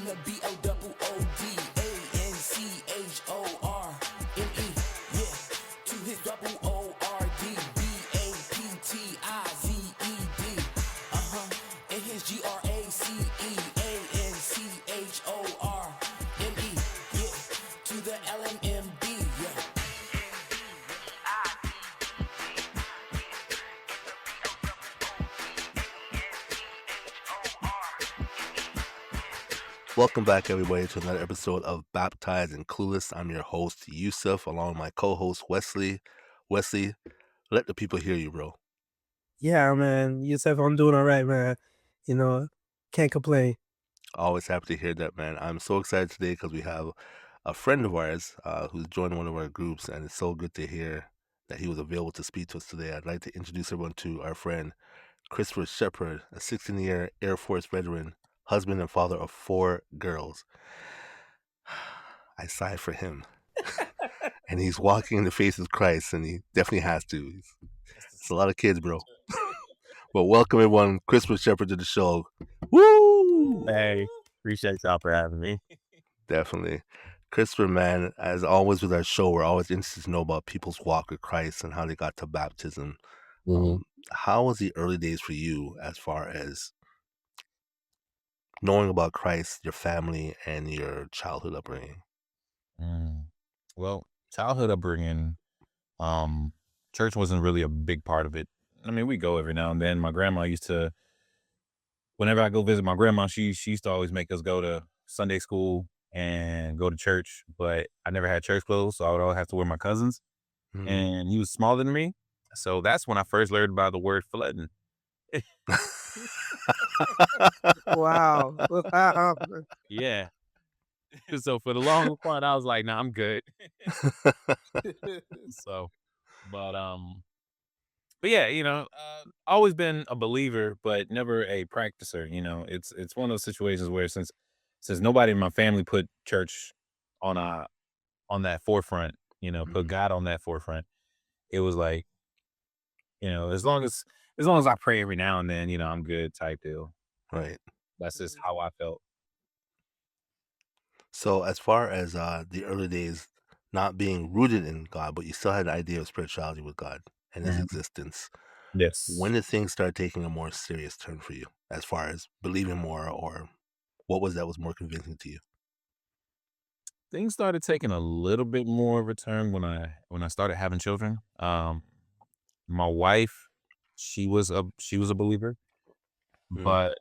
the BOOODANCHORME. Yeah, to his WORDBAPTIZED. And his GRACEANCHORME. Yeah, to the LMMB. Yeah. Welcome back, everybody, to another episode of Baptized and Clueless. I'm your host, Yusuf, along with my co-host, Wesley. Wesley, let the people hear you, bro. Yeah, man. Yusuf, I'm doing all right, man. Can't complain. Always happy to hear that, man. I'm so excited today because we have a friend of ours who's joined one of our groups, and it's so good to hear that he was available to speak to us today. I'd like to introduce everyone to our friend, Christerfer Shepherd, a 16-year Air Force veteran, husband and father of 4 girls. I sigh for him. And he's walking in the face of Christ, and he definitely has to. It's a lot of kids, bro. But welcome, everyone. Christopher Shepherd to the show. Woo! Hey, appreciate y'all for having me. Definitely. Christopher, man, as always with our show, we're always interested to know about people's walk with Christ and how they got to baptism. How was the early days for you as far as knowing about Christ, your family, and your childhood upbringing? Well, childhood upbringing, church wasn't really a big part of it. I mean, we go every now and then. My grandma used to, whenever I go visit my grandma, she used to always make us go to Sunday school and go to church, but I never had church clothes, so I would always have to wear my cousin's. And he was smaller than me. So that's when I first learned about the word flooding. Wow. Yeah. So for the long part, I was like, nah, I'm good. So, but yeah, always been a believer, but never a practicer. It's one of those situations where since nobody in my family put church on that forefront, put God on that forefront, it was like, as long as I pray every now and then, I'm good type deal. Right. That's just how I felt. So as far as the early days not being rooted in God, but you still had an idea of spirituality with God and his existence. Yes. When did things start taking a more serious turn for you as far as believing more, or what was that was more convincing to you? Things started taking a little bit more of a turn when I started having children. My wife, she was a believer, but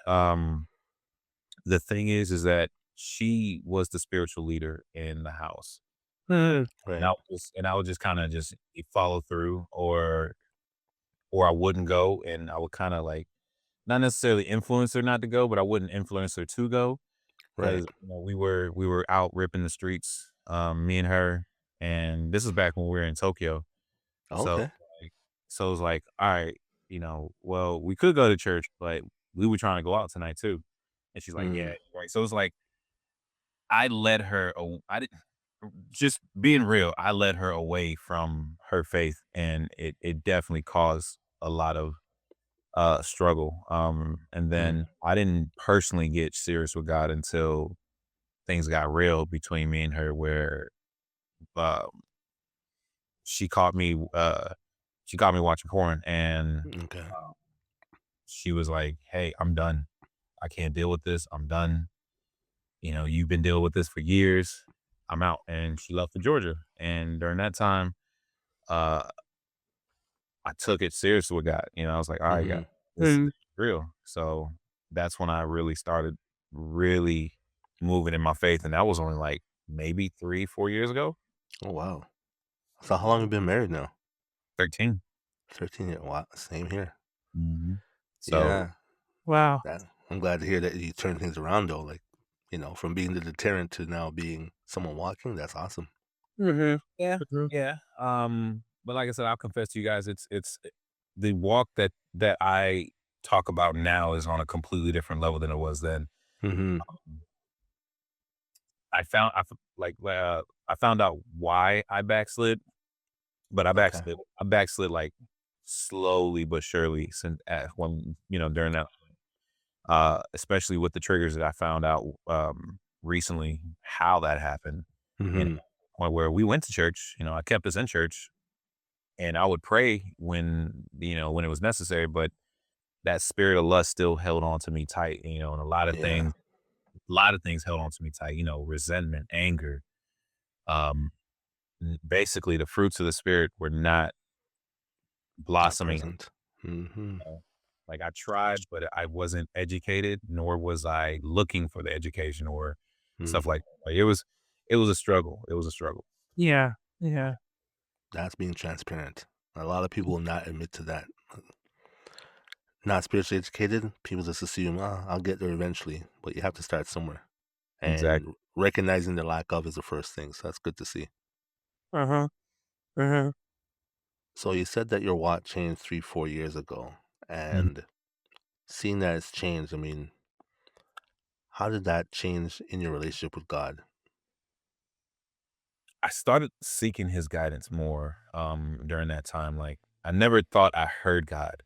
the thing is that she was the spiritual leader in the house. Right. And I would just kind of just follow through, or I wouldn't go, and I would kind of like not necessarily influence her not to go, but I wouldn't influence her to go. Right. Because we were out ripping the streets, me and her, and this is back when we were in Tokyo. Okay. So it was like, all right, well, we could go to church, but we were trying to go out tonight too. And she's like, yeah, right. So it's like I led her. I didn't just being real. I led her away from her faith, and it definitely caused a lot of struggle. And then I didn't personally get serious with God until things got real between me and her, where she caught me watching porn, and she was like, hey, I'm done. I can't deal with this. I'm done. You've been dealing with this for years. I'm out. And she left for Georgia. And during that time, I took it serious with God. I was like, all right, God, this is real. So that's when I really started moving in my faith. And that was only like maybe 3-4 years ago. Oh, wow. So how long have you been married now? 13. 13 years. Wow. Same here. So, yeah. Wow. I'm glad to hear that you turned things around, though. Like, from being the deterrent to now being someone walking. That's awesome. Yeah. Yeah. But like I said, I'll confess to you guys, it's the walk that I talk about now is on a completely different level than it was then. I found out why I backslid, but I backslid like slowly but surely since when during that. especially with the triggers that I found out recently how that happened. And point where we went to church, I kept us in church, and I would pray when it was necessary, but that spirit of lust still held on to me tight, and a lot of Yeah. things held on to me tight, resentment, anger. Um, Basically, the fruits of the spirit were not Not blossoming. present. Mm-hmm. Like I tried, but I wasn't educated, nor was I looking for the education or stuff like that. Like it was a struggle. It was a struggle. Yeah. Yeah. That's being transparent. A lot of people will not admit to that. Not spiritually educated, people just assume, I'll get there eventually. But you have to start somewhere. Exactly. And recognizing the lack of is the first thing. So that's good to see. Uh-huh. Uh-huh. So you said that your walk changed 3-4 years ago. Mhm. And seeing that it's changed, I mean, how did that change in your relationship with God? I started seeking his guidance more during that time. Like I never thought I heard God.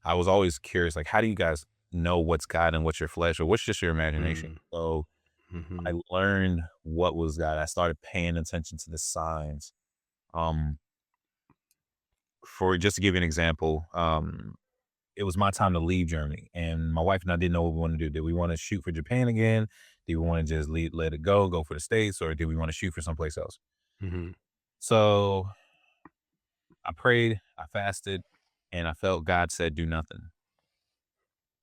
I was always curious, like, how do you guys know what's God and what's your flesh or what's just your imagination? Mm. So Mm-hmm. I learned what was God. I started paying attention to the signs. Um, for just to give you an example, it was my time to leave Germany, and my wife and I didn't know what we wanted to do. Did we want to shoot for Japan again? Do we want to just let it go for the States, or do we want to shoot for someplace else? Mm-hmm. So I prayed, I fasted, and I felt God said, do nothing.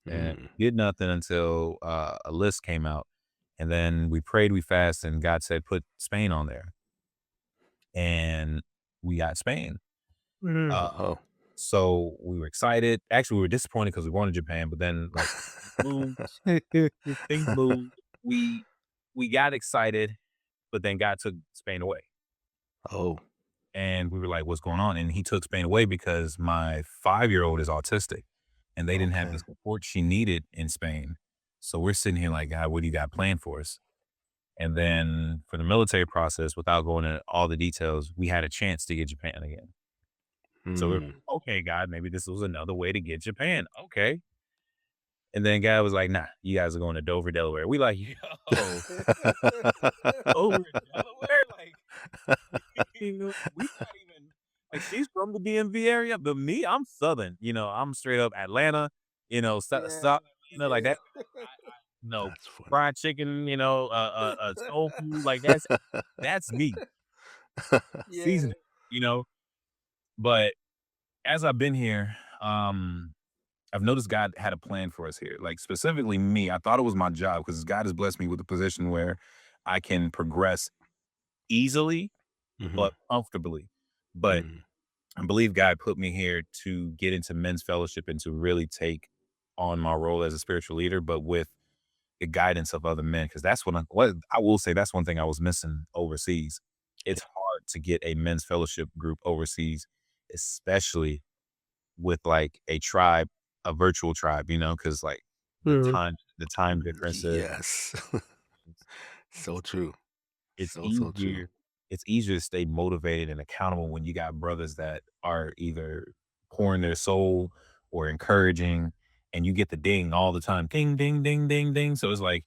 And Mm. did nothing until a list came out. And then we prayed, we fasted, and God said, put Spain on there. And we got Spain. Mhm. Oh. So we were excited. Actually, we were disappointed because we wanted Japan, but then like moved, things moved. We we got excited, but then God took Spain away. Oh. And we were like, what's going on? And he took Spain away because my 5-year-old is autistic and they didn't have the Okay. support she needed in Spain. So we're sitting here like, God, what do you got planned for us? And then for the military process, without going into all the details, we had a chance to get Japan again. So we're Mm. okay, God, maybe this was another way to get Japan. Okay. And then God was like, nah, you guys are going to Dover, Delaware. We like, yo, Dover, Delaware? Like, we not even like she's from the DMV area, but me, I'm Southern. I'm straight up Atlanta. South Atlanta like that. No That's funny. fried chicken. Soul food like that's me. Yeah. Seasoning. You know, but as I've been here, I've noticed God had a plan for us here. Like specifically me, I thought it was my job because God has blessed me with a position where I can progress easily Mm-hmm. but comfortably. But Mm. I believe God put me here to get into men's fellowship and to really take on my role as a spiritual leader, but with the guidance of other men. Cause that's what I will say, that's one thing I was missing overseas. Yeah. It's hard to get a men's fellowship group overseas, especially with like a virtual tribe, cause like Mhm. the time differences. Yes. So true. It's So true. easier to stay motivated and accountable when you got brothers that are either pouring their soul or encouraging, and you get the ding all the time. Ding, ding, ding, ding, ding. So it's like,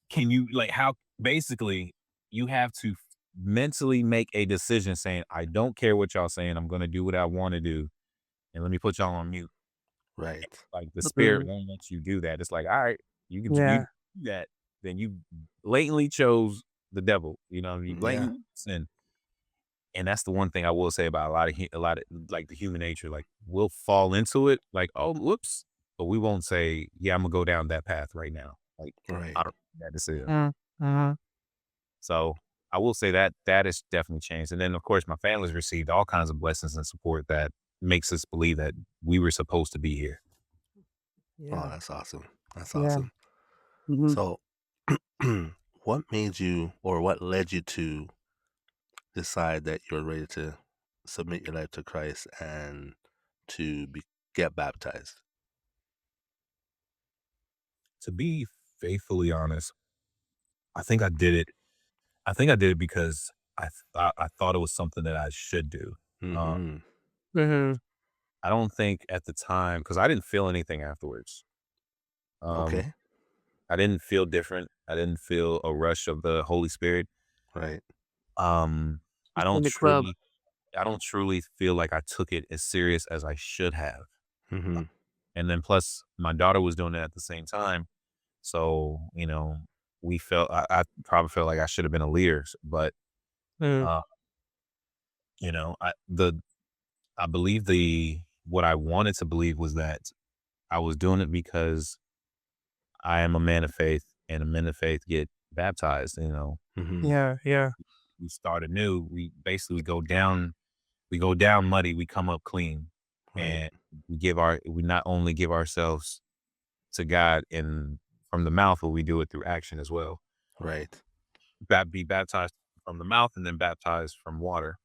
can you like how basically you have to mentally make a decision saying, I don't care what y'all saying, I'm gonna do what I want to do. And let me put y'all on mute. Right. Like the spirit Mhm. won't let you do that. It's like, all right, you Yeah. do that, then you blatantly chose the devil. You Yeah. blatantly sin. And that's the one thing I will say about a lot of like the human nature. Like we'll fall into it, like, oh, whoops, but we won't say, yeah, I'm gonna go down that path right now. Like Right. I don't make that decision. Mhm. So I will say that has definitely changed. And then of course my family's received all kinds of blessings and support that makes us believe that we were supposed to be here. Oh, Yeah. that's awesome. That's Yeah. awesome. Mhm. So, what made you or what led you to decide that you're ready to submit your life to Christ and to get baptized? To be faithfully honest, I think I did it. I think I did it because I thought it was something that I should do. Uh, Mm-hmm. Mhm. I don't think at the time because I didn't feel anything afterwards. Okay. I didn't feel different. I didn't feel a rush of the Holy Spirit. Right. Um, I In don't the club. truly I don't truly feel like I took it as serious as I should have. Mm-hmm. And then plus my daughter was doing it at the same time. So, I probably felt like I should have been a leader, but Mm, uh, I believe what I wanted to believe was that I was doing it because I am a man of faith and a men of faith get baptized. Mm-hmm. yeah, yeah. We start anew. We go down muddy, we come up clean. Right. And we not only give ourselves to God in from the mouth, but we do it through action as well. Right. Be baptized from the mouth and then baptized from water.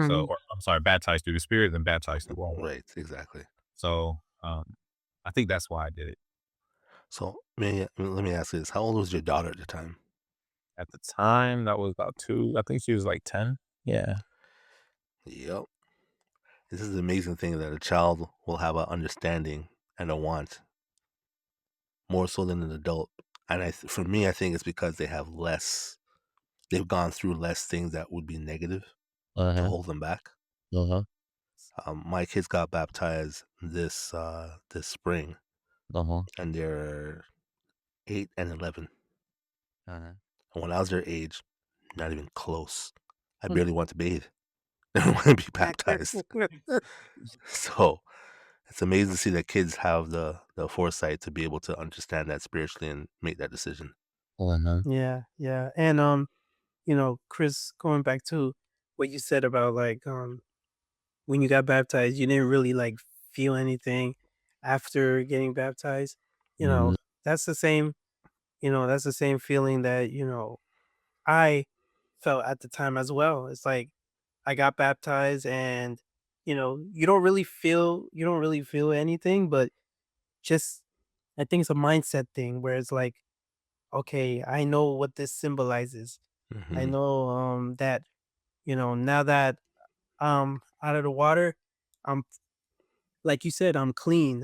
So, Mhm. or I'm sorry, baptized through the spirit, then baptized through water. Right. Exactly. So, I think that's why I did it. So let me ask you this: how old was your daughter at the time? At the time, that was about I think she was like 10. Yeah. Yep. This is the amazing thing that a child will have an understanding and a want more so than an adult. And for me, I think it's because they've gone through less things that would be negative to Uh-huh. hold them back. Uh-huh. My kids got baptized this spring, Uh-huh. and they're 8 and 11. Uh-huh. And when I was their age, not even close. I barely want to bathe. I don't want to be baptized. So it's amazing to see that kids have the foresight to be able to understand that spiritually and make that decision. Uh-huh. Yeah, yeah. And Chris, going back to what you said about like when you got baptized, you didn't really like feel anything after getting baptized. You know, Mhm. that's the same, that's the same feeling that, I felt at the time as well. It's like I got baptized and you don't really feel anything, but just I think it's a mindset thing where it's like, okay, I know what this symbolizes. I Hmm. know that, now that I'm out of the water, I'm like you said, I'm clean.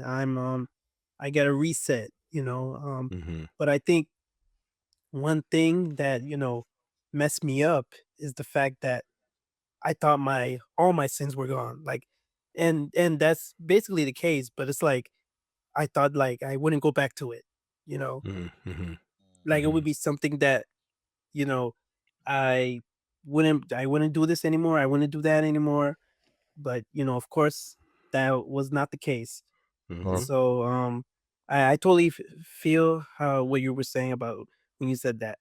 I get a reset, Hmm. but I think one thing that, messed me up is the fact that I thought my all my sins were gone. Like and that's basically the case, but it's like I thought like I wouldn't go back to it, you know? Hmm. Hmm. Like it Hmm. would be something that, you know, I I wouldn't do this anymore. I wouldn't do that anymore. But, of course, that was not the case. Hmm. So, I totally feel how what you were saying about when you said that.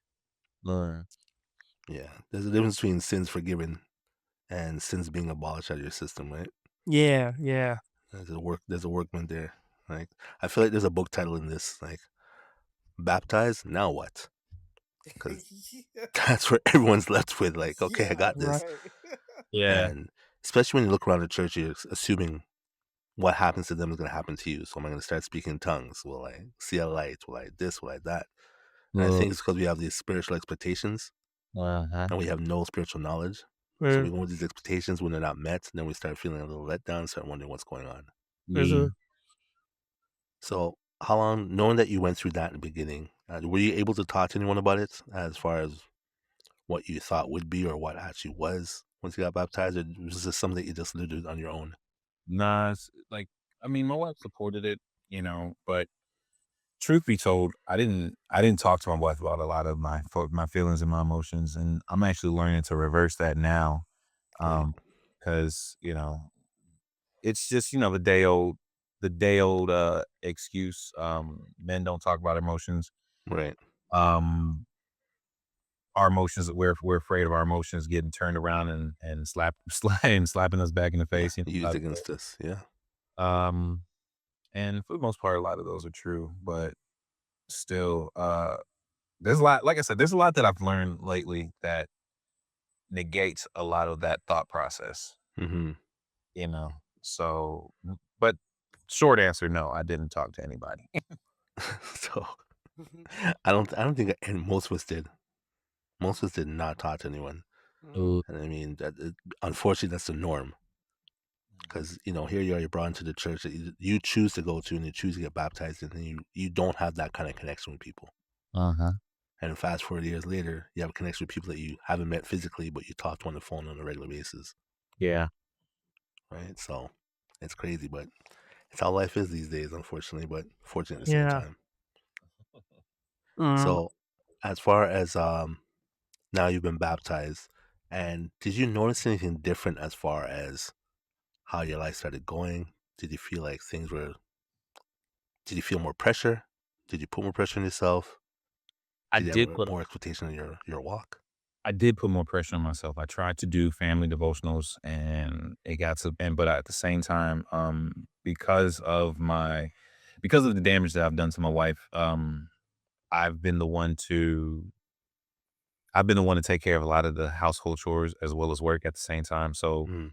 Yeah, there's a difference between sins forgiven and sins being abolished out of your system, right? Yeah, yeah. There's a workman there. Like, I feel like there's a book title in this, like, baptized, now what? Because that's where everyone's left with, like, okay, I Yeah, got this. right. Yeah. And especially when you look around the church, you're assuming what happens to them is going to happen to you. So am I going to start speaking in tongues? Will I see a light? Will I this? Will I that? And I think it's because we have these spiritual expectations Uh-huh. and we have no spiritual knowledge. So Mm, we go with these expectations when they're not met, and then we start feeling a little let down and start wondering what's going on. Yeah. mhm. So, how long, knowing that you went through that in the beginning, were you able to talk to anyone about it as far as what you thought would be or what actually was once you got baptized? Or was this something that you just lived with on your own? Nah, it's like I mean, my wife supported it, but truth be told, I didn't talk to my wife about a lot of my feelings and my emotions, and I'm actually learning to reverse that now. Right, Because it's just the day old excuse. Men don't talk about emotions. right. Um, our emotions, we're afraid of our emotions getting turned around and slapping us back in the Yeah, face. used against us. Yeah. Um, and for the most part, a lot of those are true, but still, there's a lot. Like I said, there's a lot that I've learned lately that negates a lot of that thought process. Hmm. You know, so but short answer, no, I didn't talk to anybody. So Mhm, I don't think, and most of us did. Most of us did not talk to anyone, mhm. and I mean unfortunately, that's the norm. Because here you are, you're brought into the church that you choose to go to and you choose to get baptized in, and you don't have that kind of connection with people. Uh-huh. And fast forward years later, you have a connection with people that you haven't met physically, but you talk to on the phone on a regular basis, Yeah. right? So it's crazy, but it's how life is these days, unfortunately, but fortunate at the same Yeah. time. Mm. So as far as now you've been baptized, and did you notice anything different as far as how your life started going? Did you feel like did you feel more pressure? Did you put more pressure on yourself? I Did you have did put more expectation on your walk? I did put more pressure on myself. I tried to do family devotionals and it got to and but at the same time, because of the damage that I've done to my wife, I've been the one to I've been the one to take care of a lot of the household chores as well as work at the same time. So Mm,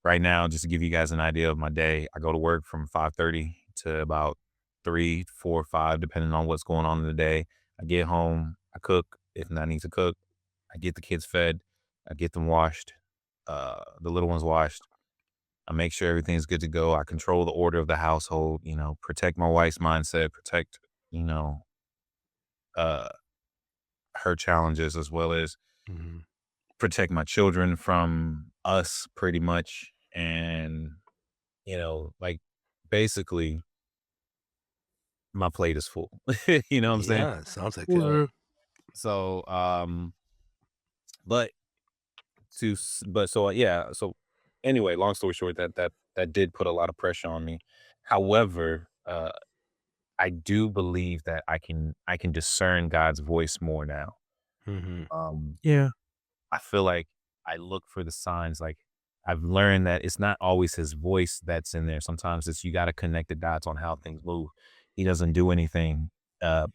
right now, just to give you guys an idea of my day, I go to work from 5:30 to about 3, 4, 5, depending on what's going on in the day. I get home, I cook if I need to cook. I get the kids fed. I get them washed, the little ones washed. I make sure everything's good to go. I control the order of the household, protect my wife's mindset, protect, you know, uh, her challenges as well as mhm. protect my children from us pretty much. And, like basically my plate is full. You know what I'm saying? Yeah, it sounds like it. Mhm. So, but yeah. So anyway, long story short, that did put a lot of pressure on me. However, I do believe that I can discern God's voice more now. Mhm. Um, Yeah. I feel like I look for the signs. Like I've learned that it's not always his voice that's in there. Sometimes it's you got to connect the dots on how things move. He doesn't do anything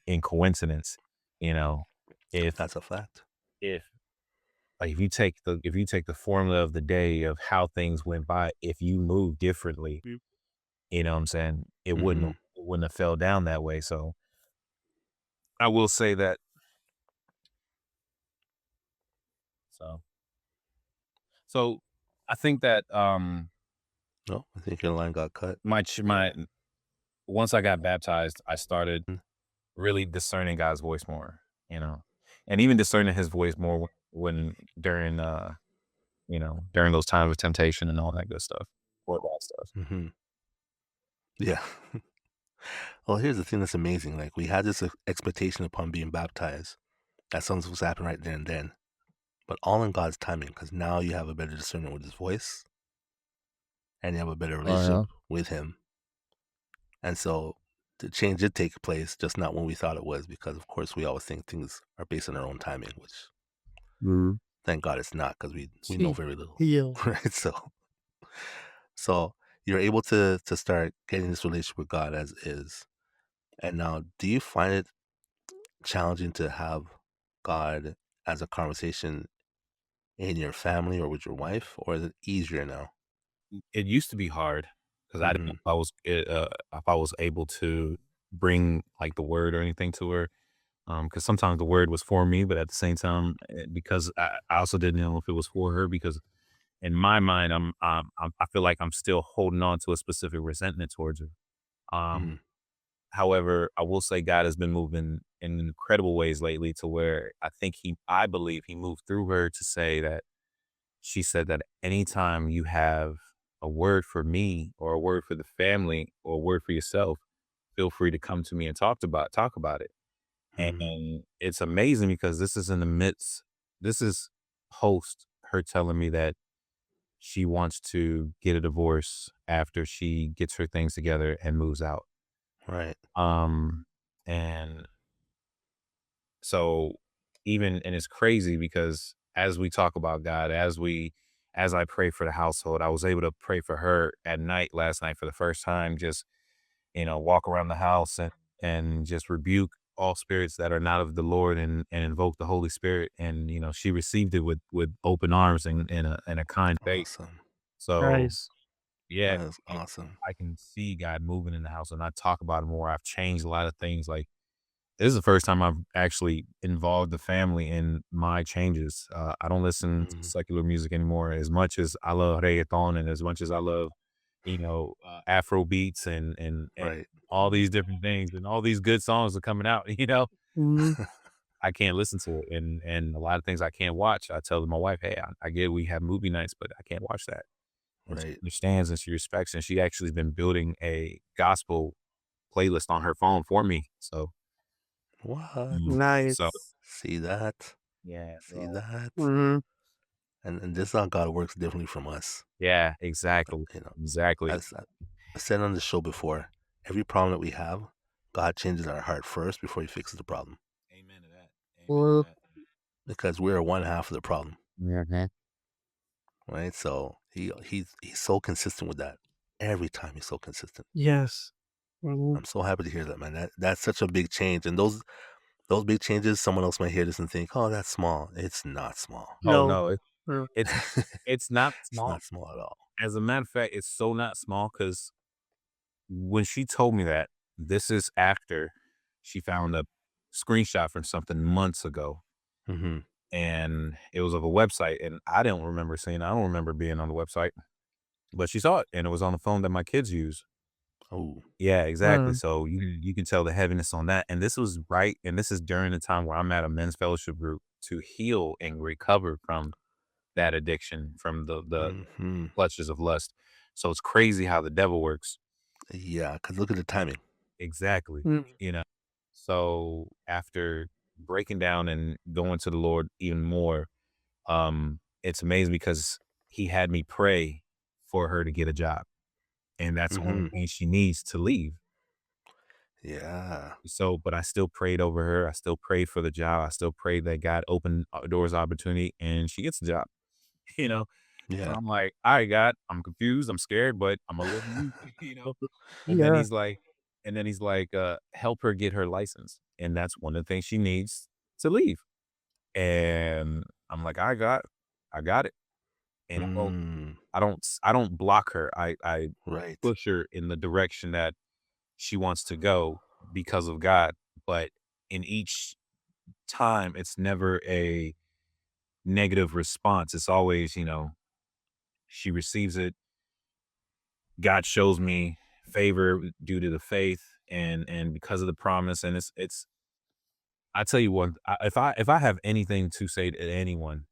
in coincidence. You know, if That's a fact. if like if you take the formula of the day of how things went by, if you move differently, you know what I'm saying, it wouldn't Mhm. it wouldn't have fell down that way. So I will say that. So so I think that No, I think your line got cut. my once I got baptized, I started Mm, really discerning God's voice more, and even discerning His voice more when during those times of temptation and all that good stuff, or that stuff. mhm. Yeah. Well, here's the thing that's amazing. Like we had this expectation upon being baptized that something's supposed to happen right there and then, but all in God's timing. Because now you have a better discernment with His voice, and you have a better Oh relationship yeah. with Him. And so the change did take place, just not when we thought it was. Because of course we always think things are based on our own timing, which Mhm. thank God it's not, because we know See. very little, Yeah. right? So you're able to start getting this relationship with God as is. And now, do you find it challenging to have God as a conversation in your family or with your wife, or is it easier now? It used to be hard because I didn't know Mm-hmm. if I was able to bring like the word or anything to her. Because sometimes the word was for me, but at the same time, because I also didn't know if it was for her. Because in my mind, I feel like I'm still holding on to a specific resentment towards her. Mm-hmm. However, I will say God has been moving in incredible ways lately to where I believe he moved through her to say that she said that anytime you have a word for me or a word for the family or a word for yourself, feel free to come to me and talk about it. Mm-hmm. And it's amazing because this is post her telling me that she wants to get a divorce after she gets her things together and moves out. Right. Um, and so and it's crazy because as we talk about God, as I pray for the household, I was able to pray for her at night last night for the first time, just, walk around the house and just rebuke all spirits that are not of the Lord and invoke the Holy Spirit. And, she received it with open arms and a kind face. Awesome. So Nice. yeah, That is awesome. I can see God moving in the house and I talk about it more. I've changed a lot of things. Like this is the first time I've actually involved the family in my changes. I don't listen to Mm-hmm. secular music anymore as much as I love reggaeton and as much as I love, Afro beats and Right. all these different things and all these good songs are coming out, Mhm. I can't listen to it. And a lot of things I can't watch. I tell my wife, hey, I get we have movie nights, but I can't watch that. And she Right. understands and she respects, and she actually has been building a gospel playlist on her phone for me. So, What? so Nice. See that? yeah, See bro. that? Mhm. And this is how God works differently from us. Yeah, exactly. You know, Exactly. as I said on the show before, every problem that we have, God changes our heart first before He fixes the problem. Amen to that. Amen to Well, that. Because we're one half of the problem, Mhm. right? So he's so consistent with that. Every time he's so consistent. yes. Mhm. I'm so happy to hear that, man. That's such a big change. And those big changes, someone else might hear this and think, "Oh, that's small." It's not small. Oh No. no, Mm. it's it's not It's small. not small at all. As a matter of fact, it's so not small because when she told me that, this is after she found a screenshot from something months ago, Mm-hmm. and it was of a website, and I don't remember seeing it. I don't remember being on the website, but she saw it, and it was on the phone that my kids use. Oh. Yeah, exactly. Mm. So you can tell the heaviness on that, and this was right, and this is during the time where I'm at a men's fellowship group to heal and recover from that addiction, from the Mm-hmm. clutches of lust. So it's crazy how the devil works. Yeah, because look at the timing. Exactly. Mm. You know, so after breaking down and going to the Lord even more, it's amazing because he had me pray for her to get a job. And that's the only Mm-hmm. thing she needs to leave. Yeah. So, but I still prayed over her. I still prayed for the job. I still prayed that God opened doors of opportunity and she gets the job, you know? So Yeah. I'm like, all right, God, I'm confused. I'm scared, but I'm gonna live in you, And then Yeah. help her get her license. And that's one of the things she needs to leave. And I'm like, I got it. And Mm. I don't block her. I Right. push her in the direction that she wants to go because of God. But in each time, it's never a negative response. It's always, she receives it. God shows me favor due to the faith and because of the promise. And it's I tell you what, if I have anything to say to anyone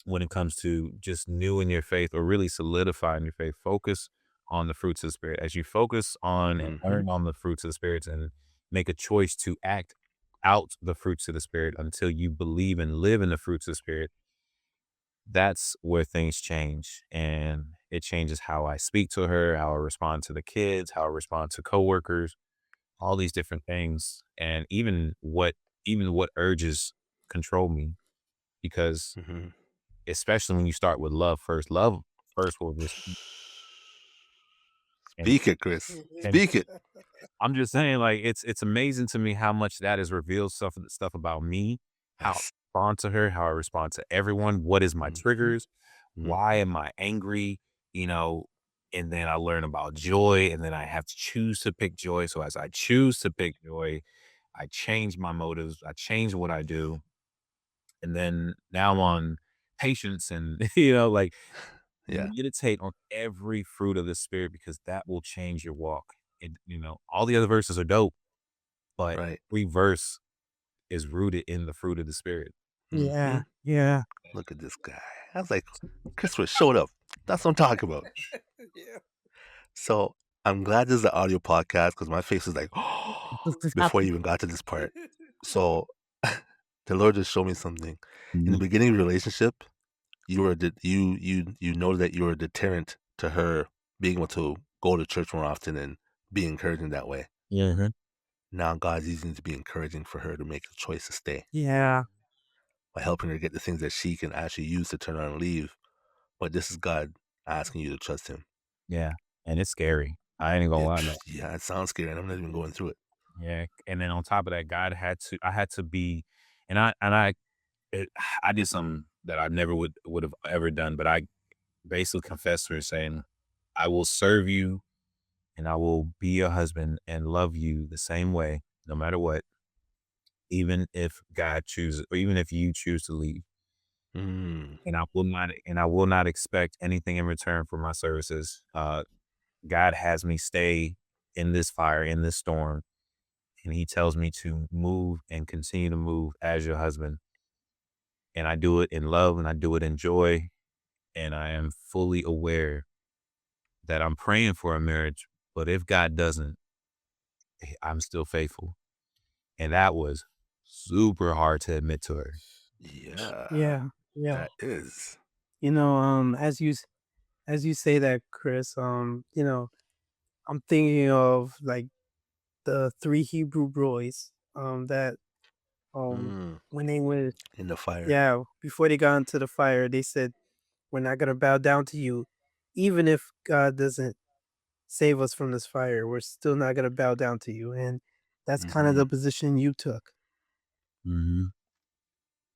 when it comes to just new in your faith or really solidifying your faith, focus on the fruits of the spirit. As you focus on and Mm-hmm. learn on the fruits of the spirits and make a choice to act out the fruits of the spirit until you believe and live in the fruits of the spirit, that's where things change. And it changes how I speak to her, how I respond to the kids, how I respond to coworkers, all these different things. And even what urges control me because Mm-hmm. especially when you start with love first will just and Speak it, Chris. and Speak it. I'm just saying, like, it's amazing to me how much that has revealed stuff about me, how I Yes. respond to her, how I respond to everyone, what is my Mm-hmm. triggers, why Mm-hmm. am I angry, you know, and then I learn about joy, and then I have to choose to pick joy. So as I choose to pick joy, I change my motives, I change what I do, and then now I'm on patience and like Yeah. meditate on every fruit of the spirit because that will change your walk. All the other verses are dope, but Right. every verse is rooted in the fruit of the spirit. Mm-hmm. Yeah. Yeah. Look at this guy. I was like, Christopher showed up. That's what I'm talking about. Yeah. So I'm glad this is an audio podcast because my face was like, before you even got to this part. So the Lord just showed me something. In the Mhm. beginning of your relationship, you were you know that you were a deterrent to her being able to go to church more often and be encouraging that way. Mhm. Now God's using it to be encouraging for her to make a choice to stay Yeah. by helping her get the things that she can actually use to turn around and leave. But this is God asking you to trust Him. Yeah, and it's scary. I ain't gonna lie, man. Yeah, it sounds scary, and I'm not even going through it. Yeah, and then on top of that, I had to be, and it, I did something that I never would have ever done, but I basically confessed to her saying, "I will serve you, and I will be your husband and love you the same way, no matter what, even if God chooses, or even if you choose to leave." Mm, And I will not expect anything in return for my services. God has me stay in this fire, in this storm, and he tells me to move and continue to move as your husband. And I do it in love and I do it in joy. And I am fully aware that I'm praying for a marriage, but if God doesn't, I'm still faithful. And that was super hard to admit to her. Yeah, Yeah, yeah. that is. You know, as you say that, Chris, I'm thinking of like the three Hebrew boys, that Mm, when they went, in the fire. yeah, before they got into the fire, they said, "We're not gonna bow down to you, even if God doesn't save us from this fire. We're still not gonna bow down to you." And that's kind of Hmm. the position you took. Mm-hmm.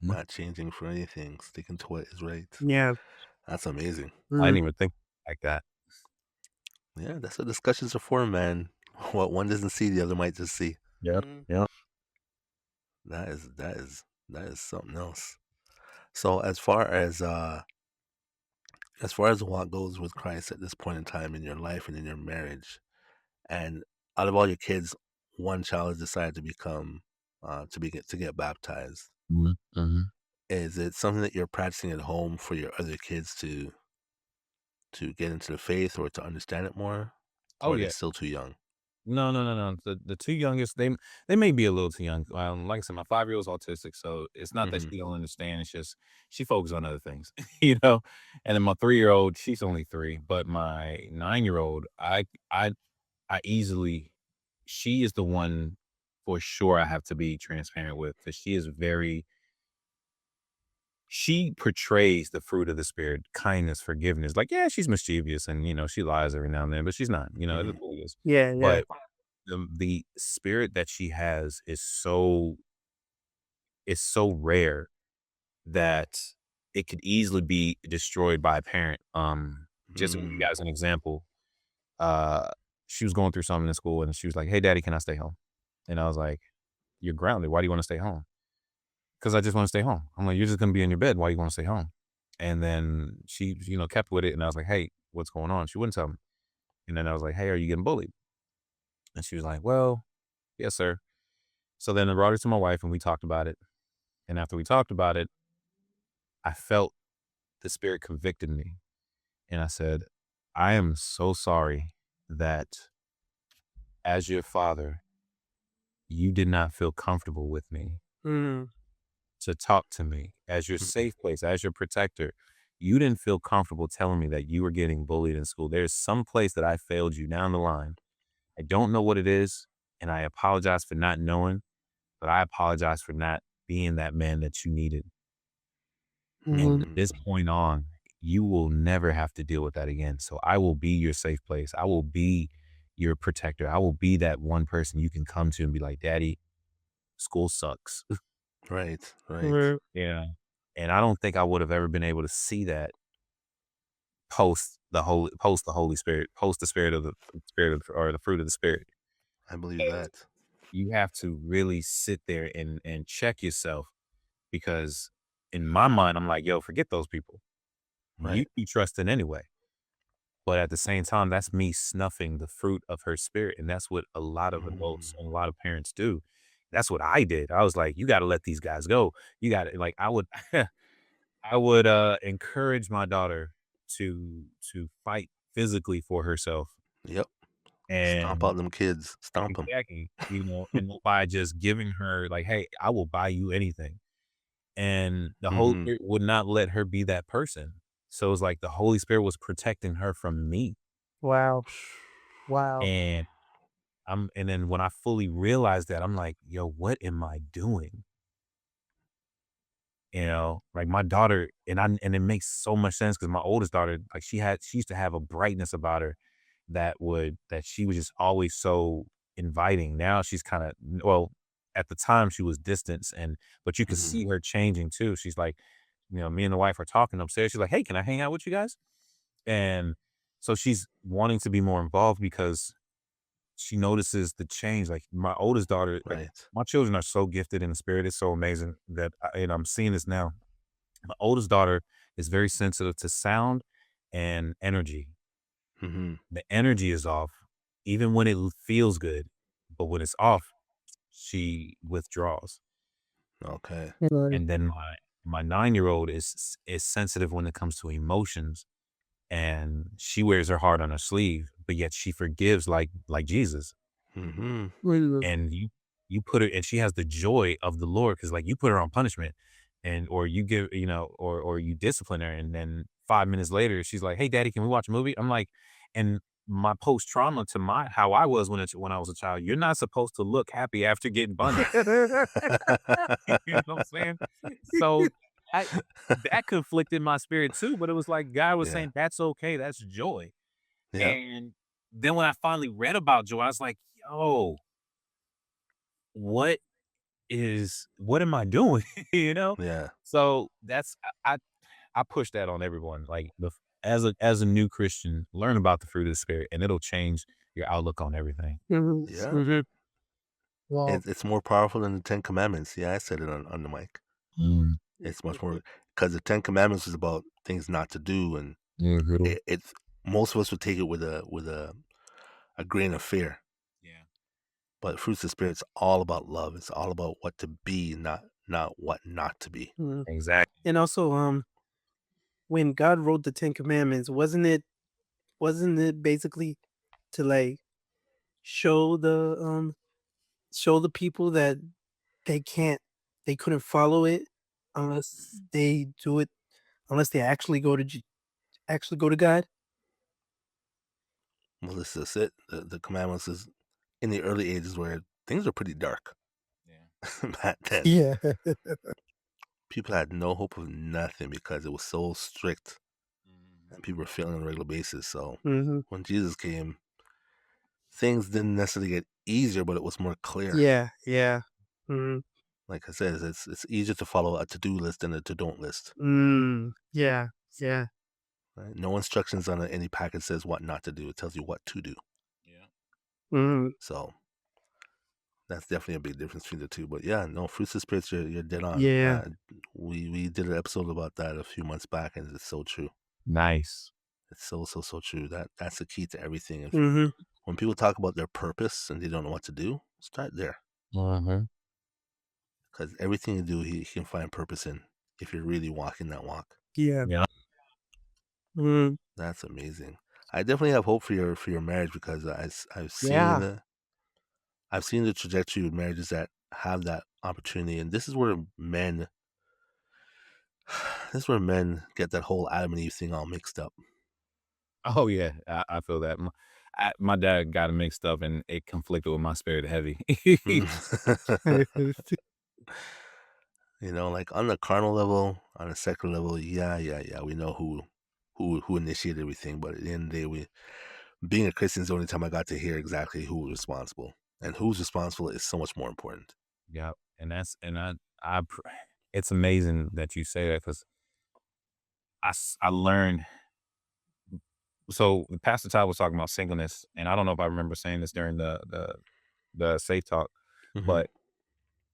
Not changing for anything, sticking to what is right. Yeah. That's amazing. I didn't Mm. even think like that. Yeah, that's what discussions are for, man. What one doesn't see, the other might just see. Yep. Yep. That is that is something else. So as far as what goes with Christ at this point in time in your life and in your marriage, and out of all your kids, one child has decided to become to get baptized. Mm-hmm. Mm-hmm. Is it something that you're practicing at home for your other kids to get into the faith or to understand it more, Oh or are they yeah. still too young? No, no, no, no. The two youngest, they may be a little too young. Like I said, my 5-year-old's autistic, so it's not that Hmm. she don't understand. It's just she focuses on other things, you know. And then my 3-year-old, she's only 3, but my 9-year-old, I easily, she is the one for sure I have to be transparent with because she is very. She portrays the fruit of the spirit, kindness, forgiveness. Like, yeah, she's mischievous and she lies every now and then, but she's not. It is Hmm. what it is. Yeah, yeah. But the spirit that she has is so rare that it could easily be destroyed by a parent. Just to give you Mm, guys an example, uh, she was going through something in school and she was like, "Hey, daddy, can I stay home?" And I was like, "You're grounded. Why do you want to stay home?" Because I just want to stay home. I'm like, "You're just gonna be in your bed. Why do you want to stay home?" And then she, kept with it, and I was like, "Hey, what's going on?" She wouldn't tell me. And then I was like, "Hey, are you getting bullied?" And she was like, "Well, yes, sir." So then I brought her to my wife and we talked about it. And after we talked about it, I felt the spirit convicted me. And I said, I am so sorry that as your father, you did not feel comfortable with me Mm. to talk to me as your mhm. safe place, as your protector. You didn't feel comfortable telling me that you were getting bullied in school. There's some place that I failed you down the line. I don't know what it is. And I apologize for not knowing, but I apologize for not being that man that you needed. And Mhm. this point on, you will never have to deal with that again. So I will be your safe place. I will be your protector. I will be that one person you can come to and be like, Daddy, school sucks. Right, right. Right. Yeah. And I don't think I would have ever been able to see that post the Holy Spirit, post the spirit of, or the fruit of the spirit. I believe And that. you have to really sit there and check yourself because in my mind, I'm like, yo, forget those people. You Right. trusting anyway. But at the same time, that's me snuffing the fruit of her spirit, and that's what a lot of adults Mm, and a lot of parents do. That's what I did. I was like, "You gotta let these guys go. You gotta," like, I would I would, encourage my daughter to fight physically for herself, yep. Stomp and out them kids. Stomp them. exactly, and by just giving her like, "Hey, I will buy you anything." And the Holy Hmm. Spirit would not let her be that person. So it's like the Holy Spirit was protecting her from me, Wow. Wow. and and then when I fully realized that, I'm like, "Yo, what am I doing?" Like my daughter and it makes so much sense because my oldest daughter, like she used to have a brightness about her that she was just always so inviting. Now she's kind of well, at the time she was distant but you could Hmm. see her changing too. She's like, me and the wife are talking upstairs. She's like, "Hey, can I hang out with you guys?" And so she's wanting to be more involved because she notices the change. Like my oldest daughter, like Right. my children are so gifted in the spirit. It's so amazing that and I'm seeing this now. My oldest daughter is very sensitive to sound and energy. The energy is off, even when it feels good. But when it's off, she withdraws. Okay. And then my 9-year-old is sensitive when it comes to emotions, and she wears her heart on her sleeve, but yet she forgives like Jesus. And you put her, and she has the joy of the Lord, because like you put her on punishment, and or you give, or you discipline her, and then 5 minutes later she's like, "Hey, daddy, can we watch a movie?" I'm like, and my post trauma to my how I was when I was a child. You're not supposed to look happy after getting punished. You know what I'm saying? So I that conflicted my spirit too, but it was like God was Yeah. saying, "That's okay. That's joy." Yeah. And then when I finally read about joy, I was like, "Yo, what what am I doing?" You know? Yeah. So that's I push that on everyone. Like as a new Christian, learn about the fruit of the spirit, and it'll change your outlook on everything. Yeah. Well, It's more powerful than the Ten Commandments. Yeah, I said it on the mic. Mm, It's much more because the Ten Commandments is about things not to do, and mhm. it's most of us would take it with a grain of fear. Yeah. But fruits of the spirit's all about love. It's all about what to be, not what not to be. Exactly. and also, when God wrote the Ten Commandments, wasn't it basically to like show the people that they can't they couldn't follow it unless they do it unless they actually go to God? Well, this is it. The commandments is in the early ages where things were pretty dark Yeah. back then. Yeah. People had no hope of nothing because it was so strict, and people were failing on a regular basis. So Mhm. when Jesus came, things didn't necessarily get easier, but it was more clear. Yeah, yeah. Mhm. Like I said, it's easier to follow a to-do list than a to-don't list. Yeah, yeah. Right? No instructions on any package says what not to do. It tells you what to do. Yeah. Mhm. So that's definitely a big difference between the two. But yeah, no, fruits of spirits, you're dead on. Yeah. We did an episode about that a few months back, and it's so true. Nice. It's so true. That's the key to everything. If Mhm. when people talk about their purpose and they don't know what to do, start there. Mhm. Because everything you do, he can find purpose in if you're really walking that walk. Yeah. Yeah. Mhm. That's amazing. I definitely have hope for your marriage because Yeah. I've seen the trajectory of marriages that have that opportunity, and this is where men get that whole Adam and Eve thing all mixed up. Oh yeah, I feel that. My dad got it mixed up, and it conflicted with my spirit heavy. Like on the carnal level, on a secular level, yeah, we know who initiated everything, but at the end of the day, being a Christian is the only time I got to hear exactly who was responsible, and who's responsible is so much more important. Yeah, and it's amazing that you say that, because I learned. So Pastor Todd was talking about singleness, and I don't know if I remember saying this during the safe talk, Hmm. but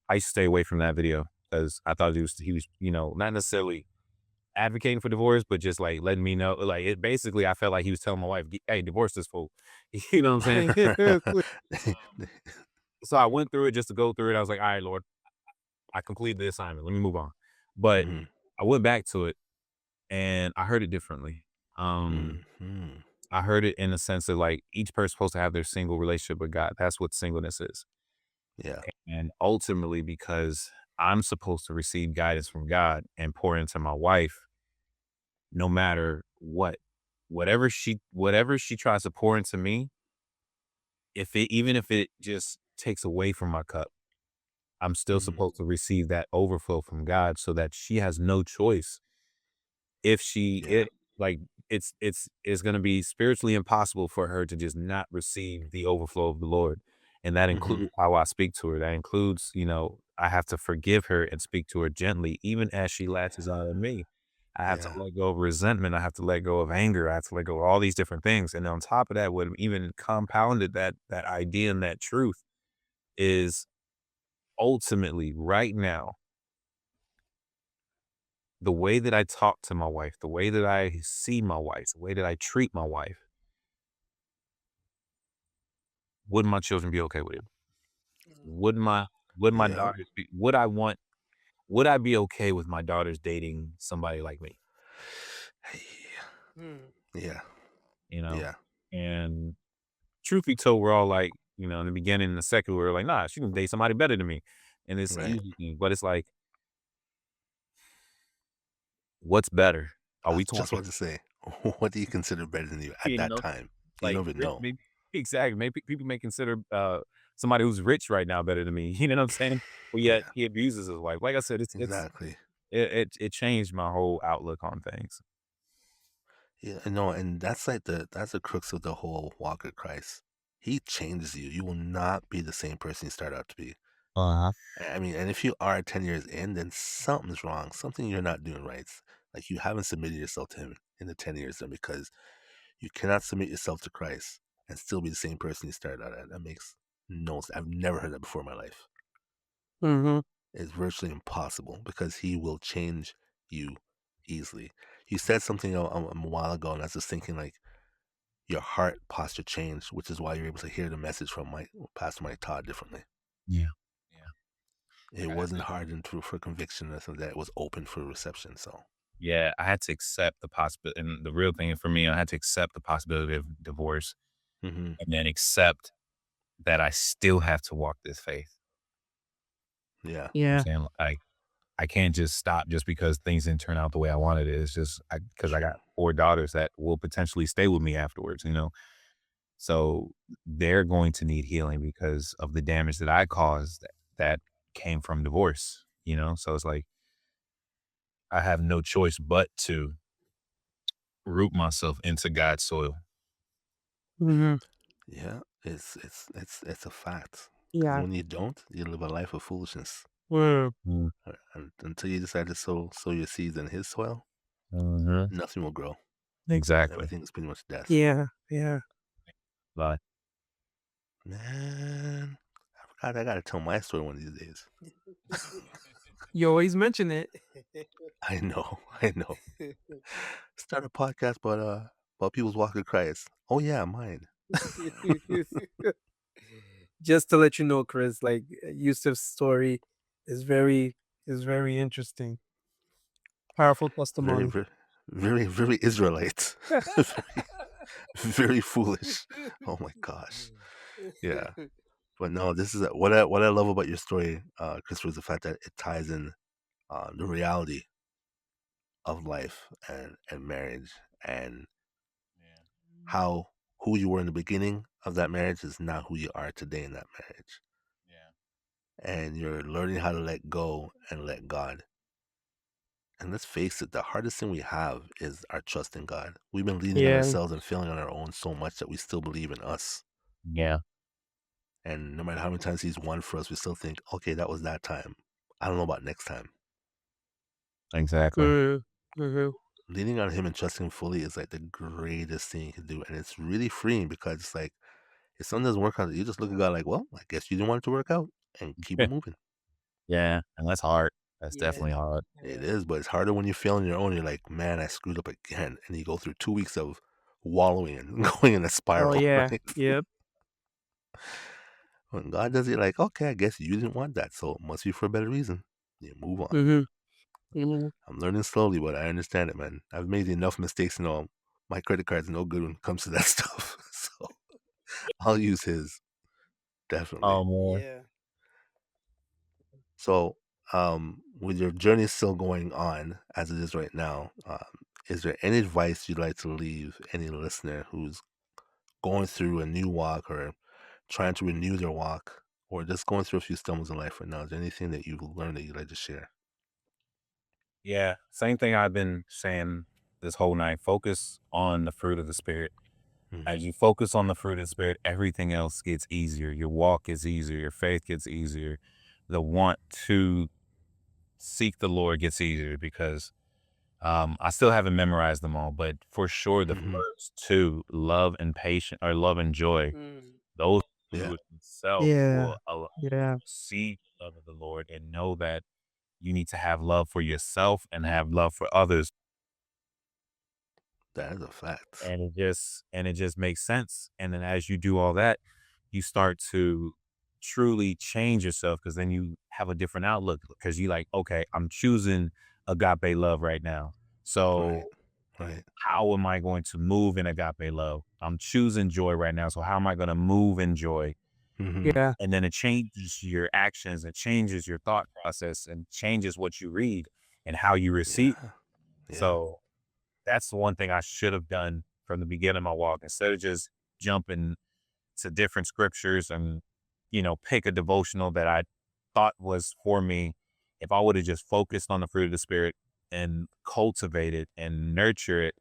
I used to stay away from that video because I thought he was not necessarily advocating for divorce, but just like letting me know, like it basically I felt like he was telling my wife, "Hey, divorce this fool." You know what I'm saying? So I went through it just to go through it. I was like, "All right, Lord, I completed the assignment. Let me move on." But Hmm. I went back to it and I heard it differently. Um, Hmm. I heard it in the sense that like each person's supposed to have their single relationship with God. That's what singleness is. Yeah, And ultimately, because I'm supposed to receive guidance from God and pour into my wife, no matter whatever she tries to pour into me, even if it just takes away from my cup, I'm still hmm, supposed to receive that overflow from God, so that she has no choice. If she yeah, it like it's gonna be spiritually impossible for her to just not receive the overflow of the Lord. And that hmm, includes how I speak to her. That includes, I have to forgive her and speak to her gently, even as she latches on to me. I have to yeah, let go of resentment. I have to let go of anger. I have to let go of all these different things. And on top of that, what even compounded that idea and that truth is ultimately right now, the way that I talk to my wife, the way that I see my wife, the way that I treat my wife, would my children be okay with it? Would my would my Yeah. daughters be would I be okay with my daughters dating somebody like me? Mm. Yeah. You know? Yeah. And truth be told, we're all like, in the beginning, in the second, we were like, nah, she can date somebody better than me. And it's Right. easy thing, but it's like, what's better? Are I we was just talking, about to say, what do you consider better than you at you that know, time? You like never rich, know. maybe exactly. Maybe people may consider somebody who's rich right now better than me. You know what I'm saying? But yet Yeah. he abuses his wife. Like I said, Exactly. it changed my whole outlook on things. Yeah. No, and that's the crux of the whole walk of Christ. He changes you. You will not be the same person you start out to be. Uh-huh. I mean, and if you are 10 years in, then something's wrong. Something you're not doing right. Like you haven't submitted yourself to him in the 10 years then because you cannot submit yourself to Christ and still be the same person you started out at. That makes no sense. I've never heard that before in my life. Mhm. It's virtually impossible because he will change you easily. You said something a while ago, and I was just thinking like your heart posture changed, which is why you're able to hear the message from Pastor Mike Todd differently. Yeah. Yeah. It Like I had wasn't to, hardened for conviction, and so that it was open for reception. So, yeah, I had to accept the possibility. And the real thing for me, I had to accept the possibility of divorce hmm and then accept that I still have to walk this faith. yeah, I'm Yeah. saying? Like, I can't just stop just because things didn't turn out the way I wanted it. It's just because I true. got 4 daughters that will potentially stay with me afterwards, you know? So, they're going to need healing because of the damage that I caused that came from divorce, you know? So, it's like, I have no choice but to root myself into God's soil. Mhm. Yeah, it's a fact. Because Yeah. when you don't, you live a life of foolishness. Mm. Mm, And until you decide to sow your seeds in His soil, mhm. nothing will grow. Exactly. Everything is pretty much death. Yeah. Yeah. Like, Man, I forgot I gotta tell my story one of these days. You always mention it. I know, I know. Start a podcast about people's walk with Christ. Oh yeah, mine. Just to let you know, Chris, like Yusuf's story is very interesting. Powerful Very, testimony. very, very Israelite. very, very foolish. Oh my gosh. Yeah. But no, this is what I love about your story, Christopher, is the fact that it ties in the reality of life and marriage and yeah, how who you were in the beginning of that marriage is not who you are today in that marriage. yeah, And you're learning how to let go and let God. And let's face it, the hardest thing we have is our trust in God. We've been leaning on Yeah. ourselves and failing on our own so much that we still believe in us. yeah, And no matter how many times He's won for us, we still think, okay, that was that time. I don't know about next time. exactly. Mm. Mhm. Leaning on Him and trusting Him fully is like the greatest thing you can do. And it's really freeing because it's like, if something doesn't work out, you just look at God like, well, I guess you didn't want it to work out and keep it moving. Yeah, and that's hard. That's Yeah. definitely hard. It is, but it's harder when you fail on your own. You're like, man, I screwed up again. And you go through 2 weeks of wallowing and going in a Oh spiral, yeah. right? Yep. When God does it, like, okay, I guess you didn't want that. So it must be for a better reason. You move on. Mhm. Mhm. I'm learning slowly, but I understand it, man. I've made enough mistakes and all. My credit card's no good when it comes to that stuff. So I'll use his, definitely. Oh, man. Yeah. So, with your journey still going on as it is right now, is there any advice you'd like to leave any listener who's going through a new walk or trying to renew their walk or just going through a few stumbles in life right now? Is there anything that you've learned that you'd like to share? Yeah, same thing I've been saying this whole night. Focus on the fruit of the spirit. hmm As you focus on the fruit of the spirit, everything else gets easier. Your walk gets easier. Your faith gets easier. The want to seek the Lord gets easier because I still haven't memorized them all, but for sure the hmm first two, love and patient or love and joy, Mm. those Yeah, two itself Yeah. will allow Yeah. you to see the love of the Lord and know that you need to have love for yourself and have love for others. that is a fact. And it just makes sense. And then as you do all that, you start to truly change yourself because then you have a different outlook because you like, okay, I'm choosing agape love right now. Right. So Right. how am I going to move in agape love? I'm choosing joy right now. So how am I going to move in joy? Mm-hmm. Yeah. And then it changes your actions, it changes your thought process, and changes what you read and how you receive. Yeah. Yeah. So that's the one thing I should have done from the beginning of my walk instead of just jumping to different scriptures and, pick a devotional that I thought was for me. If I would have just focused on the fruit of the spirit and cultivate it and nurture it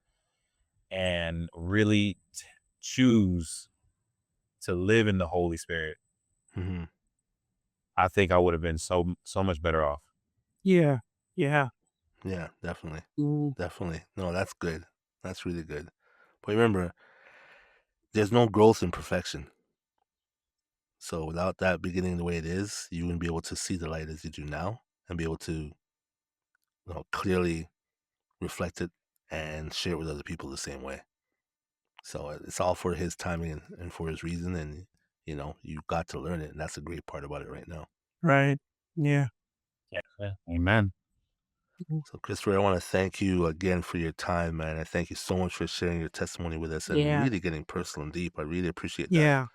and really choose to live in the Holy Spirit, Mm-hmm. I think I would have been so much better off. Yeah. Yeah. Yeah, definitely. Mm, Definitely. No, that's good. That's really good. But remember, there's no growth in perfection. So without that beginning the way it is, you wouldn't be able to see the light as you do now and be able to, clearly reflect it and share it with other people the same way. So it's all for his timing and for his reason. And, you got to learn it. And that's the great part about it right now. right. Yeah. Yeah. Amen. Mm, So, Christopher, I want to thank you again for your time, man. I thank you so much for sharing your testimony with us and yeah. really getting personal and deep. I really appreciate that. Yeah.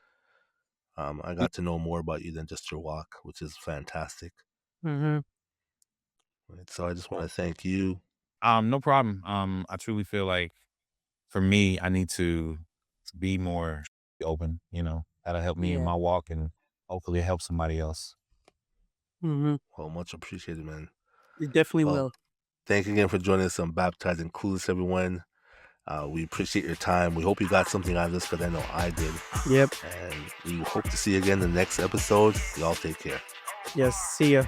I got to know more about you than just your walk, which is fantastic. Mm-hmm. Right? So I just want to thank you. No problem. I truly feel like for me, I need to be more open, that'll help me in Yeah. my walk and hopefully help somebody else. Mm-hmm. Well, much appreciated, man. It definitely Well, will. thank you again for joining us on Baptized and Clueless, everyone. We appreciate your time. We hope you got something out of this because I know I did. Yep. And we hope to see you again in the next episode. Y'all take care. Yes. See ya.